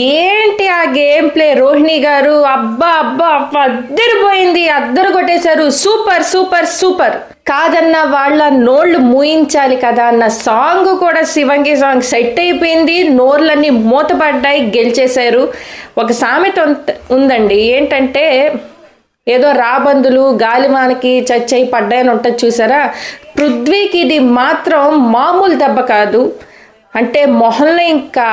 ఏంటి ఆ game play Rohini గారు, అబ్బా అబ్బా అబ్బా అద్దరిపోయింది, అద్దరు కొట్టేశారు, సూపర్ సూపర్ సూపర్. కాదన్న వాళ్ళ నోళ్లు మూయించాలి కదా అన్న సాంగ్ కూడా శివంగి సాంగ్ సెట్ అయిపోయింది, నోర్లన్నీ మూతపడ్డాయి, గెలిచేశారు. ఒక సామెత ఉందండి, ఏంటంటే ఏదో రాబందులు గాలిమానకి చచ్చయి పడ్డాయని ఉంటుంది చూసారా, పృథ్వీకి ఇది మాత్రం మామూలు దెబ్బ కాదు. అంటే మొహంలో ఇంకా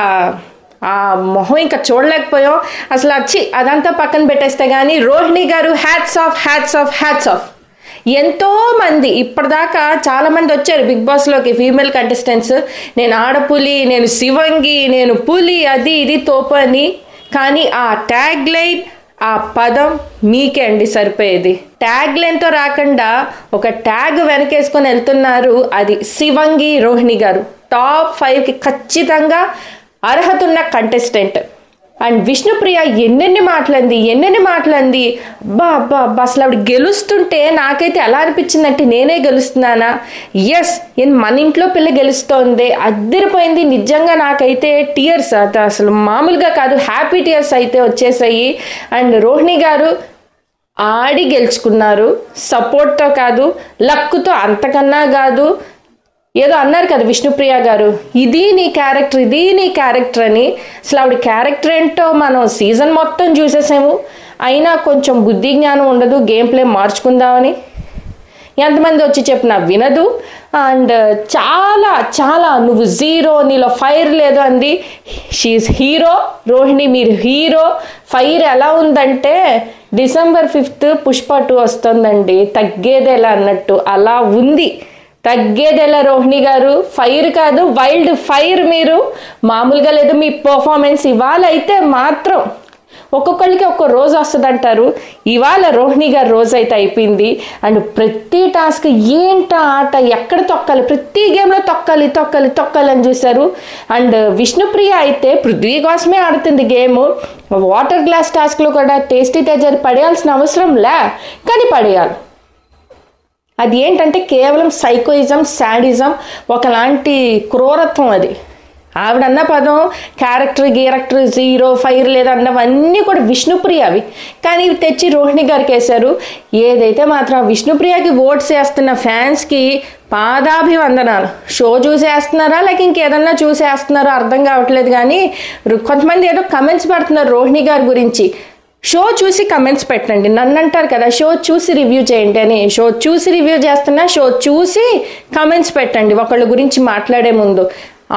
ఆ మొహం ఇంకా చూడలేకపోయాం అసలు. వచ్చి అదంతా పక్కన పెట్టేస్తే కానీ రోహిణి గారు hats off hats off hats off. ఎంతో మంది ఇప్పటిదాకా చాలా మంది వచ్చారు బిగ్ బాస్లోకి ఫీమేల్ కంటెస్టెంట్స్, నేను ఆడపులి, నేను శివంగి, నేను పులి, అది ఇది తోపు అని. కానీ ఆ ట్యాగ్ లైన్, ఆ పదం మీకే అండి సరిపోయేది. ట్యాగ్ లైన్తో రాకుండా ఒక ట్యాగ్ వెనకేసుకొని వెళ్తున్నారు, అది శివంగి రోహిణి గారు. టాప్ 5కి ఖచ్చితంగా అర్హత ఉన్న కంటెస్టెంట్. అండ్ విష్ణుప్రియ ఎన్నెన్ని మాటలంది, అబ్బా అబ్బా అబ్బా. అసలు ఆవిడ గెలుస్తుంటే నాకైతే ఎలా అనిపించిందంటే నేనే గెలుస్తున్నానా, ఎస్ మన ఇంట్లో పిల్ల గెలుస్తోంది, అద్దరిపోయింది నిజంగా. నాకైతే టీయర్స్ అసలు మామూలుగా కాదు, హ్యాపీ టీయర్స్ అయితే వచ్చేసాయి. అండ్ రోహిణి గారు ఆడి గెలుచుకున్నారు, సపోర్ట్తో కాదు, లక్కుతో, అంతకన్నా కాదు. ఏదో అన్నారు కదా విష్ణుప్రియ గారు, ఇది నీ క్యారెక్టర్ అని. అసలు ఆవిడ క్యారెక్టర్ ఏంటో మనం సీజన్ మొత్తం చూసేసాము, అయినా కొంచెం బుద్ధి జ్ఞానం ఉండదు, గేమ్ ప్లే మార్చుకుందామని ఎంతమంది వచ్చి చెప్పినా వినదు. అండ్ చాలా చాలా నువ్వు జీరో, నీలో ఫైర్ లేదు అంది. షీఈస్ హీరో రోహిణి, మీరు హీరో. ఫైర్ ఎలా ఉందంటే December 5th పుష్ప 2 వస్తుందండి, తగ్గేదేలా అన్నట్టు అలా ఉంది. తగ్గేదెలా రోహిణి గారు, ఫైర్ కాదు వైల్డ్ ఫైర్. మీరు మామూలుగా లేదు మీ పర్ఫార్మెన్స్. ఇవాళ అయితే మాత్రం ఒక్కొక్కరికి ఒక్కో రోజు వస్తుంది అంటారు, ఇవాళ రోహిణి గారు రోజు అయితే అయిపోయింది. అండ్ ప్రతి టాస్క్ ఏంట ఆట, ఎక్కడ తొక్కాలి, ప్రతి గేమ్లో తొక్కాలి అని చూశారు. అండ్ విష్ణుప్రియ అయితే పృథ్వీ కోసమే ఆడుతుంది గేమ్. వాటర్ గ్లాస్ టాస్క్లో కూడా టేస్టీ తేజారి పడేయాల్సిన అవసరం లే, కానీ పడేయాలి. అది ఏంటంటే కేవలం సైకోయిజం, శాడిజం, ఒకలాంటి క్రూరత్వం అది. ఆవిడన్న పదం క్యారెక్టర్ జీరో, ఫైర్ లేదన్నవన్నీ కూడా విష్ణుప్రియవి. కానీ ఇవి తెచ్చి రోహిణి గారికి వేశారు. ఏదైతే మాత్రం విష్ణుప్రియకి ఓట్స్ వేస్తున్న ఫ్యాన్స్కి పాదాభివందనాలు. షో చూసేస్తున్నారా లేక ఇంకేదన్నా చూసేస్తున్నారో అర్థం కావట్లేదు. కానీ కొంతమంది ఏదో కమెంట్స్ పెడుతున్నారు రోహిణి గారి గురించి. షో చూసి కమెంట్స్ పెట్టండి. నన్ను అంటారు కదా షో చూసి రివ్యూ చేయండి అని. షో చూసి రివ్యూ చేస్తున్నా, షో చూసి కమెంట్స్ పెట్టండి ఒకళ్ళ గురించి మాట్లాడే ముందు.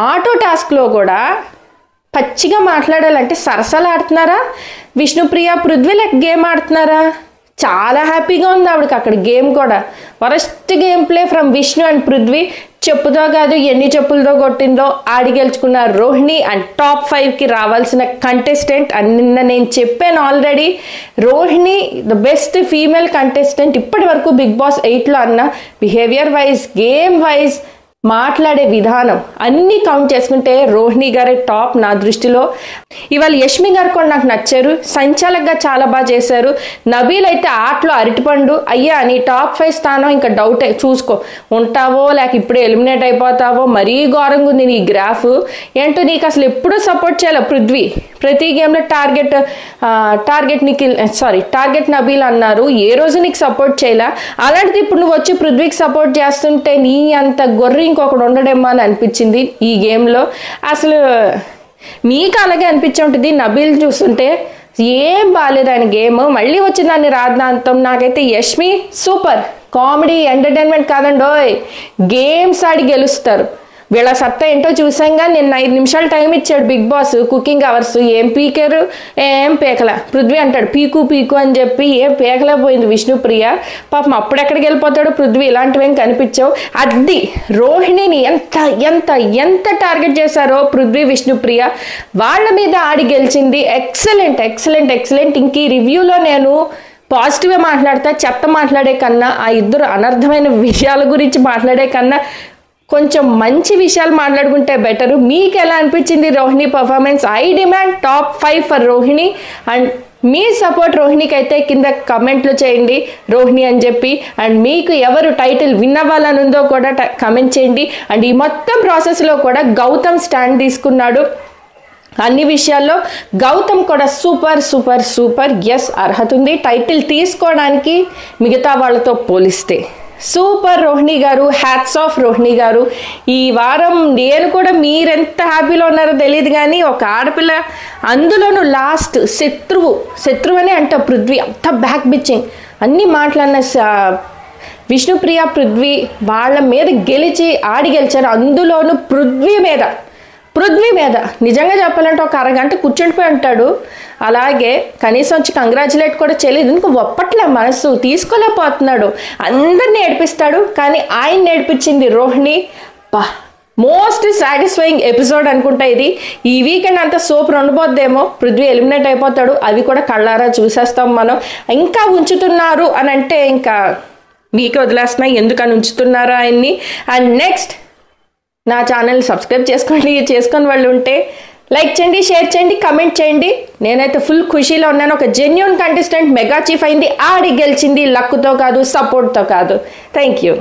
ఆటో టాస్క్లో కూడా పచ్చిగా మాట్లాడాలంటే సరసాలు ఆడుతున్నారా విష్ణుప్రియ, పృథ్వీ లెక్క గేమ్ ఆడుతున్నారా? చాలా హ్యాపీగా ఉంది ఆవిడకి అక్కడ గేమ్ కూడా. Worst game play from Vishnu and Prithvi. చెప్పుతో కాదు ఎన్ని చెప్పులతో కొట్టిందో ఆడి గెలుచుకున్న రోహిణి అండ్ టాప్ 5కి రావాల్సిన కంటెస్టెంట్. అండ్ నిన్న నేను చెప్పాను already, Rohini the best female contestant ఇప్పటి వరకు బిగ్ బాస్ 8లో అన్న. బిహేవియర్ వైజ్, గేమ్ వైజ్, మాట్లాడే విధానం అన్నీ కౌంట్ చేసుకుంటే రోహిణి గారే టాప్ నా దృష్టిలో. ఇవాళ యష్మి గారు కూడా నాకు నచ్చారు, సంచాలకుగా చాలా బాగా చేశారు. నబీల్ అయితే ఆటలో అరటిపండు. అయ్యా నీ టాప్ 5 స్థానం ఇంకా డౌటే, చూసుకో ఉంటావో లేక ఇప్పుడే ఎలిమినేట్ అయిపోతావో. మరీ ఘోరంగా ఉంది నీ గ్రాఫ్. ఏంటో నీకు అసలు ఎప్పుడూ సపోర్ట్ చేయాలి పృథ్వీ. ప్రతి గేమ్లో టార్గెట్ నబీల్ అన్నారు, ఏ రోజు నీకు సపోర్ట్ చేయలే. అలాంటిది ఇప్పుడు నువ్వు వచ్చి పృథ్వీకి సపోర్ట్ చేస్తుంటే నీ అంత గొర్రె ఇంకొకడు ఉండడేమో అని అనిపించింది ఈ గేమ్లో. అసలు మీకు అలాగే అనిపించి ఉంటుంది నబీల్ చూస్తుంటే. ఏం బాగాలేదు ఆయన గేమ్. మళ్ళీ వచ్చిందాన్ని రాద్ధాంతం. నాకైతే యష్మి సూపర్. కామెడీ ఎంటర్టైన్మెంట్ కాదండోయ్, గేమ్స్ ఆడి గెలుస్తారు. వీళ్ళ సత్తా ఏంటో చూసాం. కానీ నిన్న 5 నిమిషాలు టైం ఇచ్చాడు బిగ్ బాస్, కుకింగ్ అవర్స్. ఏం పీకారు, ఏం పీకల. పృథ్వీ అంటాడు పీకు అని చెప్పి ఏం పీకలేకపోయింది విష్ణుప్రియ. పాపం అప్పుడెక్కడికి వెళ్ళిపోతాడు పృథ్వీ. ఇలాంటివేం కనిపించావు. అది రోహిణిని ఎంత టార్గెట్ చేశారో పృథ్వీ, విష్ణుప్రియ. వాళ్ళ మీద ఆడి గెలిచింది. ఎక్సలెంట్. ఇంక ఈ రివ్యూలో నేను పాజిటివ్గా మాట్లాడతా, చెత్త మాట్లాడే కన్నా, ఆ ఇద్దరు అనర్థమైన విషయాల గురించి మాట్లాడే కన్నా కొంచెం మంచి విషయాలు మాట్లాడుకుంటే బెటరు. మీకు ఎలా అనిపించింది Rohini performance? I demand top 5 for Rohini. And మీ సపోర్ట్ రోహిణికి అయితే కింద కమెంట్లు చేయండి రోహిణి అని చెప్పి. అండ్ మీకు ఎవరు టైటిల్ విన్ అవ్వాలని ఉందో కూడా కమెంట్ చేయండి. అండ్ ఈ మొత్తం ప్రాసెస్లో కూడా గౌతమ్ స్టాండ్ తీసుకున్నాడు. అన్ని విషయాల్లో గౌతమ్ కూడా సూపర్ సూపర్ సూపర్. ఎస్, అర్హత ఉంది టైటిల్ తీసుకోవడానికి మిగతా వాళ్ళతో పోలిస్తే. సూపర్ రోహిణి గారు, హ్యాట్స్ ఆఫ్ రోహిణి గారు. ఈ వారం నేను కూడా మీరెంత హ్యాపీలో ఉన్నారో తెలియదు కానీ ఒక ఆడపిల్ల, అందులోనూ లాస్ట్ శత్రువు అని అంట పృథ్వీ, అంత బ్యాక్ బిచ్చింగ్ అన్ని మాట్లాడిన విష్ణుప్రియ పృథ్వీ వాళ్ళ మీద గెలిచారు. అందులోనూ పృథ్వీ మీద నిజంగా చెప్పాలంటే ఒక అరగంట కూర్చుండిపోయి ఉంటాడు. అలాగే కనీసం వచ్చి కంగ్రాచులేట్ కూడా చేయలేదు. ఇంకా ఒప్పట్లే, మనసు తీసుకోలేకపోతున్నాడు. అందరినీ ఏడిపిస్తాడు కానీ ఆయన నేర్పించింది రోహిణి. మోస్ట్ సాటిస్ఫైయింగ్ ఎపిసోడ్ అనుకుంటా ఇది. ఈ వీకెండ్ అంతా సూపర్ ఉండబోద్దేమో. పృథ్వీ ఎలిమినేట్ అయిపోతాడు, అవి కూడా కళ్ళారా చూసేస్తాం మనం. ఇంకా ఉంచుతున్నారు అని అంటే ఇంకా మీకే వదిలేస్తున్నాయి, ఎందుకని ఉంచుతున్నారా ఆయన్ని. అండ్ నెక్స్ట్ నా ఛానల్ సబ్స్క్రైబ్ చేసుకొని వాళ్ళు ఉంటే లైక్ చేయండి, షేర్ చేయండి, కమెంట్ చేయండి. నేనైతే ఫుల్ ఖుషీలో ఉన్నాను. ఒక జెన్యూన్ కంటెస్టెంట్ మెగా చీఫ్ అయింది, ఆడి గెలిచింది, లక్తో కాదు, సపోర్ట్తో కాదు. Thank you.